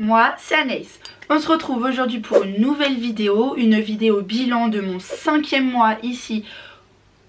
moi c'est Anaïs. On se retrouve aujourd'hui pour une nouvelle vidéo, une vidéo bilan de mon 5e mois ici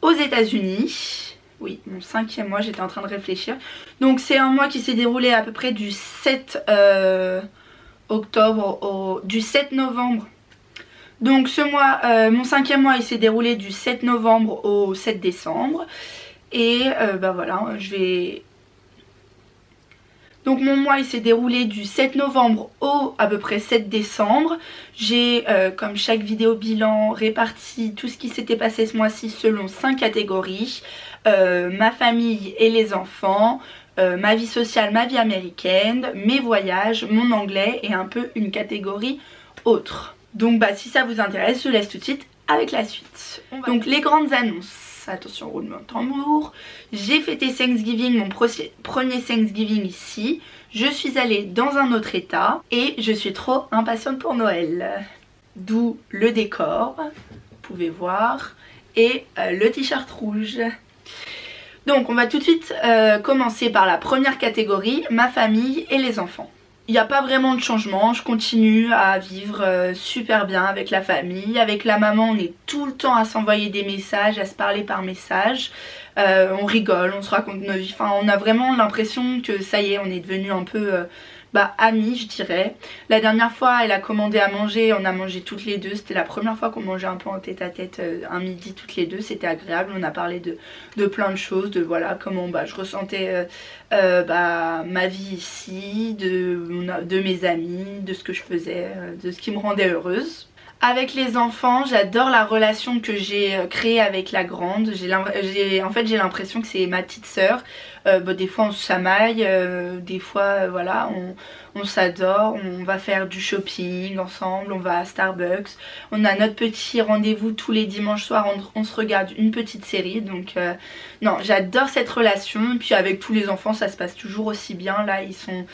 aux États-Unis. Oui, mon 5e mois, j'étais en train de réfléchir. Donc c'est un mois qui s'est déroulé à peu près du 7 octobre du 7 novembre. Donc ce mois, mon 5e mois, il s'est déroulé du 7 novembre au 7 décembre. Et bah voilà, Donc mon mois il s'est déroulé du 7 novembre au à peu près 7 décembre. J'ai comme chaque vidéo bilan réparti tout ce qui s'était passé ce mois-ci selon 5 catégories. Ma famille et les enfants, ma vie sociale, ma vie américaine, mes voyages, mon anglais et un peu une catégorie autre. Donc bah si ça vous intéresse, je laisse tout de suite avec la suite. Donc les grandes annonces. Attention, roulement de tambour. J'ai fêté Thanksgiving, mon premier Thanksgiving ici. Je suis allée dans un autre état et je suis trop impatiente pour Noël. D'où le décor, vous pouvez voir, et le t-shirt rouge. Donc on va tout de suite commencer par la première catégorie, ma famille et les enfants. Il n'y a pas vraiment de changement, je continue à vivre super bien avec la famille. Avec la maman, on est tout le temps à s'envoyer des messages, à se parler par message. On rigole, on se raconte nos vies. Enfin, on a vraiment l'impression que ça y est, on est devenus un peu amis, je dirais. La dernière fois, elle a commandé à manger, on a mangé toutes les deux. C'était la première fois qu'on mangeait un peu en tête à tête un midi toutes les deux. C'était agréable, on a parlé de plein de choses, de voilà comment je ressentais ma vie ici, de mes amis, de ce que je faisais, de ce qui me rendait heureuse. Avec les enfants, j'adore la relation que j'ai créée avec la grande. En fait j'ai l'impression que c'est ma petite sœur. Des fois on se chamaille, des fois voilà on s'adore, on va faire du shopping ensemble, on va à Starbucks. On a notre petit rendez-vous tous les dimanches soirs, on se regarde une petite série. Donc non, j'adore cette relation. Puis avec tous les enfants ça se passe toujours aussi bien. Là ils sont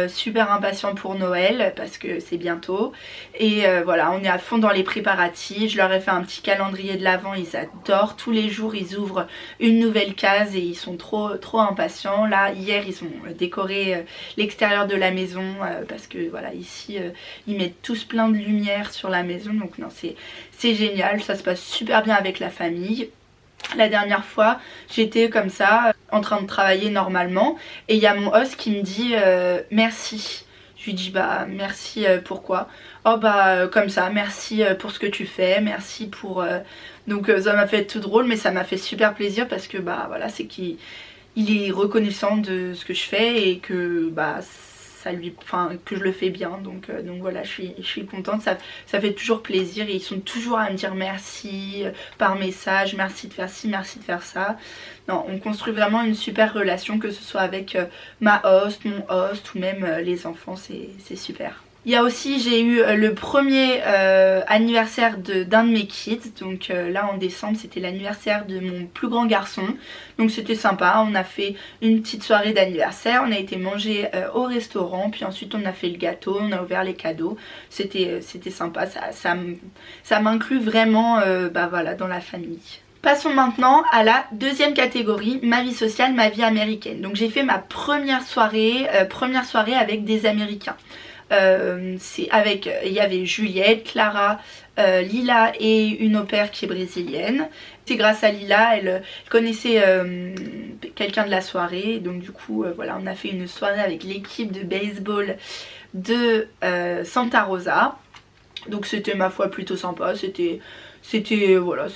super impatients pour Noël parce que c'est bientôt. Et voilà, on est à fond dans les préparatifs. Je leur ai fait un petit calendrier de l'Avent, ils adorent. Tous les jours ils ouvrent une nouvelle case et ils sont trop impatients. Là hier ils ont décoré l'extérieur de la maison parce que voilà ici ils mettent tous plein de lumière sur la maison. Donc non, c'est génial, ça se passe super bien avec la famille. La dernière fois j'étais comme ça en train de travailler normalement et il y a mon host qui me dit merci. Je lui dis bah merci pourquoi? Oh bah comme ça, merci pour ce que tu fais, merci pour... Donc ça m'a fait tout drôle mais ça m'a fait super plaisir parce que bah voilà, c'est qu'il est reconnaissant de ce que je fais et que bah que je le fais bien. Donc voilà, je suis contente, ça fait toujours plaisir et ils sont toujours à me dire merci par message, merci de faire ci, merci de faire ça. Non, on construit vraiment une super relation, que ce soit avec ma host, mon host ou même les enfants, c'est super. Il y a aussi, j'ai eu le premier anniversaire d'un de mes kids. Donc là en décembre c'était l'anniversaire de mon plus grand garçon. Donc c'était sympa, on a fait une petite soirée d'anniversaire. On a été manger au restaurant, puis ensuite on a fait le gâteau, on a ouvert les cadeaux. C'était sympa, ça m'inclut vraiment voilà, dans la famille. Passons maintenant à la deuxième catégorie, ma vie sociale, ma vie américaine. Donc j'ai fait ma première soirée avec des Américains. Il y avait Juliette, Clara, Lila et une au pair qui est brésilienne. C'est grâce à Lila, elle connaissait quelqu'un de la soirée. Donc du coup voilà, on a fait une soirée avec l'équipe de baseball de Santa Rosa. Donc c'était ma foi plutôt sympa, voilà,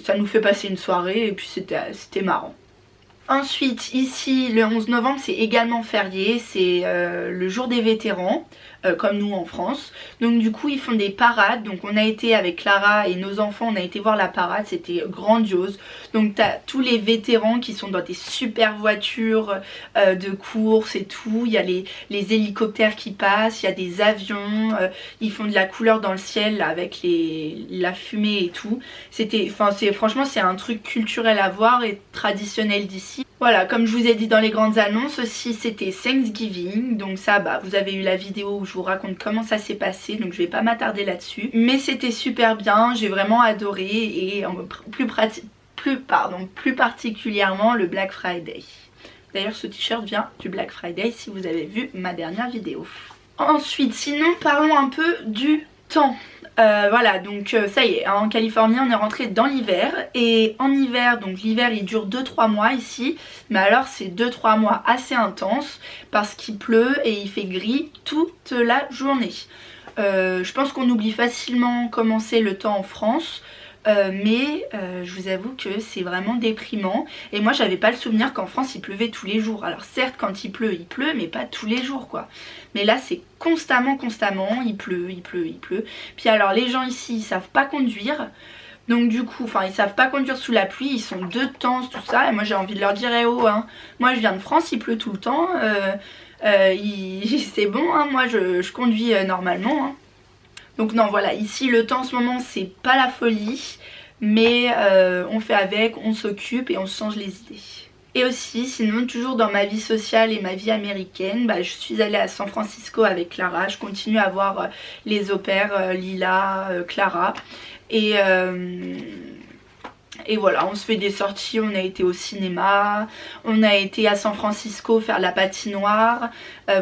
ça nous fait passer une soirée et puis c'était marrant. Ensuite ici le 11 novembre c'est également férié, c'est le jour des vétérans comme nous en France. Donc du coup ils font des parades, donc on a été avec Clara et nos enfants, on a été voir la parade, c'était grandiose. Donc t'as tous les vétérans qui sont dans des super voitures de course et tout, il y a les hélicoptères qui passent, il y a des avions, ils font de la couleur dans le ciel là, avec la fumée et tout. Franchement c'est un truc culturel à voir et traditionnel d'ici. Voilà, comme je vous ai dit dans les grandes annonces aussi, c'était Thanksgiving. Donc ça, vous avez eu la vidéo où je vous raconte comment ça s'est passé. Donc je vais pas m'attarder là-dessus. Mais c'était super bien, j'ai vraiment adoré. Et plus particulièrement le Black Friday. D'ailleurs ce t-shirt vient du Black Friday si vous avez vu ma dernière vidéo. Ensuite, sinon parlons un peu du temps. Voilà, donc ça y est, hein, en Californie on est rentré dans l'hiver. Et en hiver, donc l'hiver il dure 2-3 mois ici. Mais alors c'est 2-3 mois assez intenses parce qu'il pleut et il fait gris toute la journée. Je pense qu'on oublie facilement comment c'est le temps en France. Mais je vous avoue que c'est vraiment déprimant. Et moi j'avais pas le souvenir qu'en France il pleuvait tous les jours. Alors certes quand il pleut, mais pas tous les jours quoi. Mais là c'est constamment, il pleut. Puis alors les gens ici ils savent pas conduire. Donc du coup, enfin ils savent pas conduire sous la pluie, ils sont de temps, tout ça. Et moi j'ai envie de leur dire, eh oh hein, moi je viens de France, il pleut tout le temps. C'est bon, hein, moi je conduis normalement. Hein. Donc non voilà, ici le temps en ce moment c'est pas la folie, mais on fait avec, on s'occupe et on se change les idées. Et aussi sinon toujours dans ma vie sociale et ma vie américaine, je suis allée à San Francisco avec Clara, je continue à voir les au pairs Lila, Clara et voilà, on se fait des sorties, on a été au cinéma, on a été à San Francisco faire la patinoire,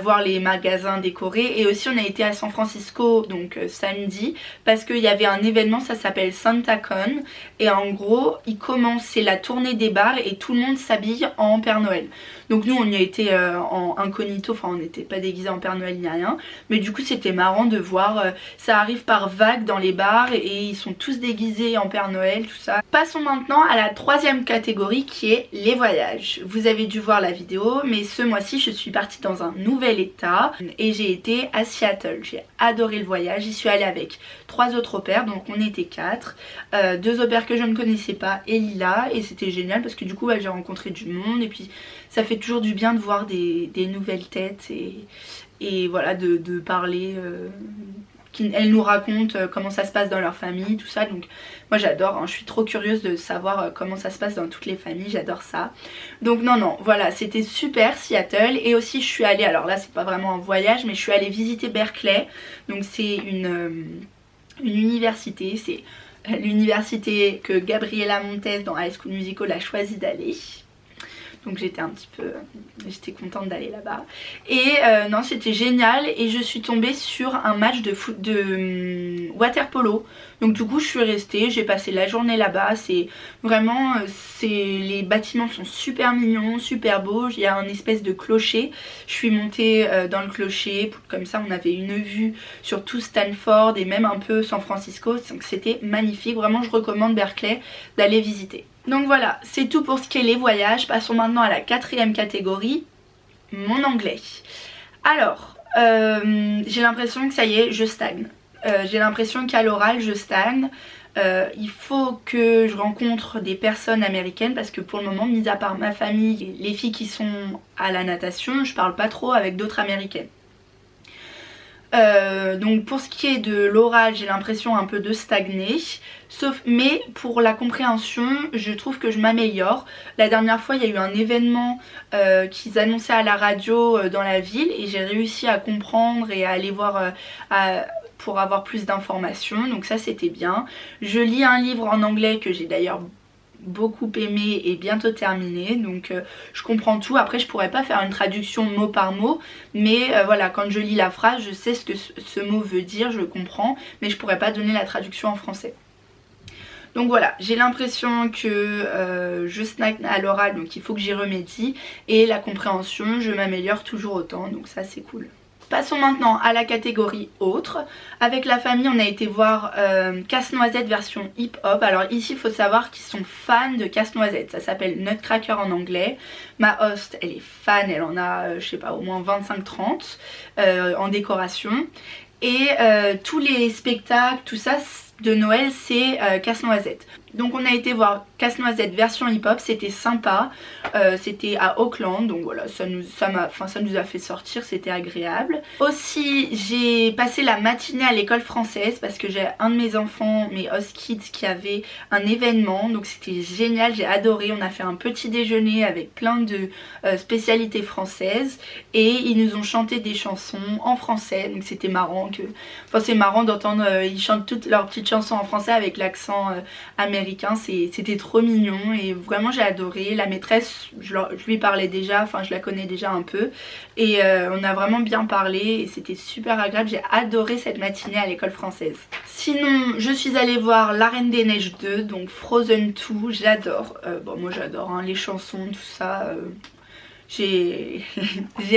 voir les magasins décorés. Et aussi on a été à San Francisco donc samedi parce qu'il y avait un événement, ça s'appelle SantaCon. Et en gros, il commence, c'est la tournée des bars et tout le monde s'habille en Père Noël. Donc nous on y a été en incognito, enfin on n'était pas déguisés en Père Noël ni rien. Mais du coup c'était marrant de voir, ça arrive par vagues dans les bars et ils sont tous déguisés en Père Noël, tout ça. Passons maintenant à la troisième catégorie qui est les voyages. Vous avez dû voir la vidéo, mais ce mois-ci je suis partie dans un nouvel état et j'ai été à Seattle. J'ai adoré le voyage, j'y suis allée avec 3 autres au pairs, donc on était 4. 2 au pairs que je ne connaissais pas et Lila, et c'était génial parce que du coup j'ai rencontré du monde et puis ça fait toujours du bien de voir des nouvelles têtes et voilà de parler, elles nous racontent comment ça se passe dans leur famille, tout ça. Donc moi j'adore, hein, je suis trop curieuse de savoir comment ça se passe dans toutes les familles, j'adore ça. Donc non, voilà, c'était super Seattle. Et aussi je suis allée, alors là c'est pas vraiment un voyage, mais je suis allée visiter Berkeley. Donc c'est une université, c'est l'université que Gabriela Montez dans High School Musical a choisi d'aller. Donc j'étais contente d'aller là-bas. Et non, c'était génial. Et je suis tombée sur un match de water polo. Donc du coup je suis restée, j'ai passé la journée là-bas. C'est vraiment, les bâtiments sont super mignons, super beaux. Il y a un espèce de clocher. Je suis montée dans le clocher, comme ça on avait une vue sur tout Stanford et même un peu San Francisco. Donc c'était magnifique, vraiment je recommande Berkeley d'aller visiter. Donc voilà, c'est tout pour ce qui est les voyages. Passons maintenant à la quatrième catégorie, mon anglais. Alors, j'ai l'impression que ça y est, je stagne. J'ai l'impression qu'à l'oral, je stagne. Il faut que je rencontre des personnes américaines parce que pour le moment, mis à part ma famille, les filles qui sont à la natation, je parle pas trop avec d'autres américaines. Donc pour ce qui est de l'oral, j'ai l'impression un peu de stagner, mais pour la compréhension je trouve que je m'améliore. La dernière fois il y a eu un événement qu'ils annonçaient à la radio dans la ville et j'ai réussi à comprendre et à aller voir pour avoir plus d'informations, donc ça c'était bien. Je lis un livre en anglais que j'ai d'ailleurs beaucoup aimé et bientôt terminé, donc je comprends tout. Après je pourrais pas faire une traduction mot par mot, mais voilà, quand je lis la phrase je sais ce que ce mot veut dire, je comprends, mais je pourrais pas donner la traduction en français. Donc voilà, j'ai l'impression que je snack à l'oral, donc il faut que j'y remédie, et la compréhension je m'améliore toujours autant, donc ça c'est cool. Passons maintenant à la catégorie autre. Avec la famille on a été voir Casse-Noisette version hip-hop. Alors ici il faut savoir qu'ils sont fans de Casse-Noisette. Ça s'appelle Nutcracker en anglais. Ma host elle est fan, elle en a je sais pas au moins 25-30 en décoration. Et tous les spectacles, tout ça de Noël c'est Casse-Noisette. Donc on a été voir Casse-Noisette version hip-hop, c'était sympa, c'était à Auckland, donc voilà, ça nous a fait sortir, c'était agréable. Aussi j'ai passé la matinée à l'école française parce que j'ai un de mes enfants, mes host kids, qui avait un événement, donc c'était génial, j'ai adoré. On a fait un petit déjeuner avec plein de spécialités françaises et ils nous ont chanté des chansons en français, donc c'était marrant c'est marrant d'entendre, ils chantent toutes leurs petites chansons en français avec l'accent américain. américains, c'était trop mignon et vraiment j'ai adoré. La maîtresse, je lui parlais déjà, enfin je la connais déjà un peu et on a vraiment bien parlé et c'était super agréable. J'ai adoré cette matinée à l'école française. Sinon je suis allée voir La Reine des Neiges 2, donc Frozen 2, j'adore. Bon moi j'adore hein, les chansons, tout ça. J'ai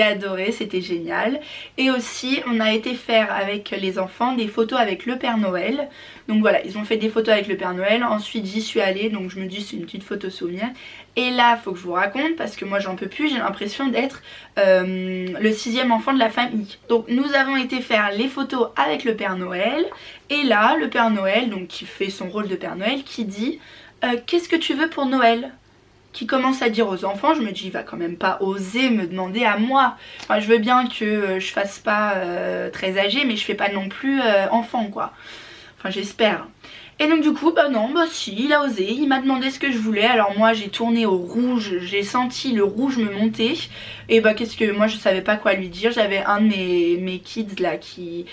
adoré, c'était génial. Et aussi on a été faire avec les enfants des photos avec le Père Noël. Donc voilà, ils ont fait des photos avec le Père Noël. Ensuite j'y suis allée, donc je me dis c'est une petite photo souvenir. Et là faut que je vous raconte parce que moi j'en peux plus, j'ai l'impression d'être le 6e enfant de la famille. Donc nous avons été faire les photos avec le Père Noël. Et là le Père Noël, donc qui fait son rôle de Père Noël, qui dit qu'est-ce que tu veux pour Noël ? Qui commence à dire aux enfants, je me dis il va quand même pas oser me demander à moi. Enfin je veux bien que je fasse pas très âgée mais je fais pas non plus enfant quoi. Enfin j'espère. Et donc du coup bah non bah si il a osé, il m'a demandé ce que je voulais. Alors moi j'ai tourné au rouge, j'ai senti le rouge me monter. Et bah qu'est-ce que moi je savais pas quoi lui dire. J'avais un de mes kids là qui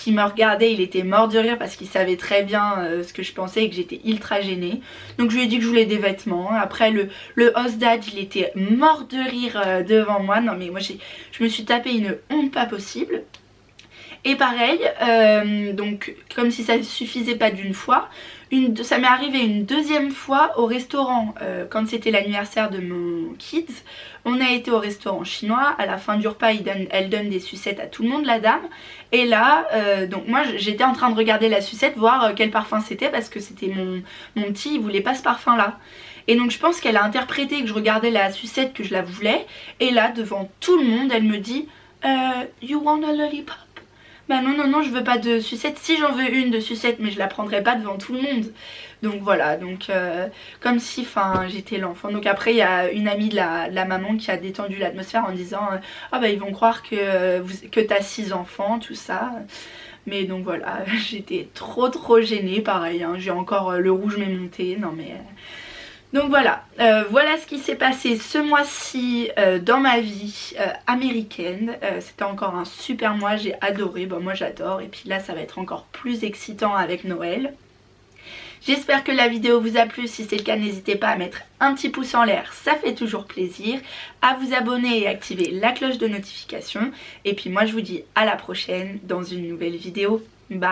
me regardait, il était mort de rire parce qu'il savait très bien ce que je pensais et que j'étais ultra gênée. Donc je lui ai dit que je voulais des vêtements. Après le host dad il était mort de rire devant moi. Non mais moi je me suis tapé une honte pas possible. Et pareil, donc comme si ça ne suffisait pas d'une fois, ça m'est arrivé une deuxième fois au restaurant quand c'était l'anniversaire de mon kids. On a été au restaurant chinois, à la fin du repas elle donne des sucettes à tout le monde la dame. Et là, donc moi j'étais en train de regarder la sucette, voir quel parfum c'était parce que c'était mon petit, il voulait pas ce parfum là. Et donc je pense qu'elle a interprété que je regardais la sucette, que je la voulais. Et là devant tout le monde elle me dit You want a lollipop? Bah non je veux pas de sucette. Si j'en veux une de sucette mais je la prendrai pas devant tout le monde. Donc voilà, donc comme si j'étais l'enfant. Donc après il y a une amie de la maman qui a détendu l'atmosphère en disant ah bah ils vont croire que t'as 6 enfants tout ça. Mais donc voilà, j'étais trop gênée pareil hein. J'ai encore le rouge m'est monté. Non mais... Donc voilà, voilà ce qui s'est passé ce mois-ci dans ma vie américaine. C'était encore un super mois, j'ai adoré, bon moi j'adore. Et puis là ça va être encore plus excitant avec Noël. J'espère que la vidéo vous a plu, si c'est le cas n'hésitez pas à mettre un petit pouce en l'air, ça fait toujours plaisir. À vous abonner et activer la cloche de notification. Et puis moi je vous dis à la prochaine dans une nouvelle vidéo. Bye!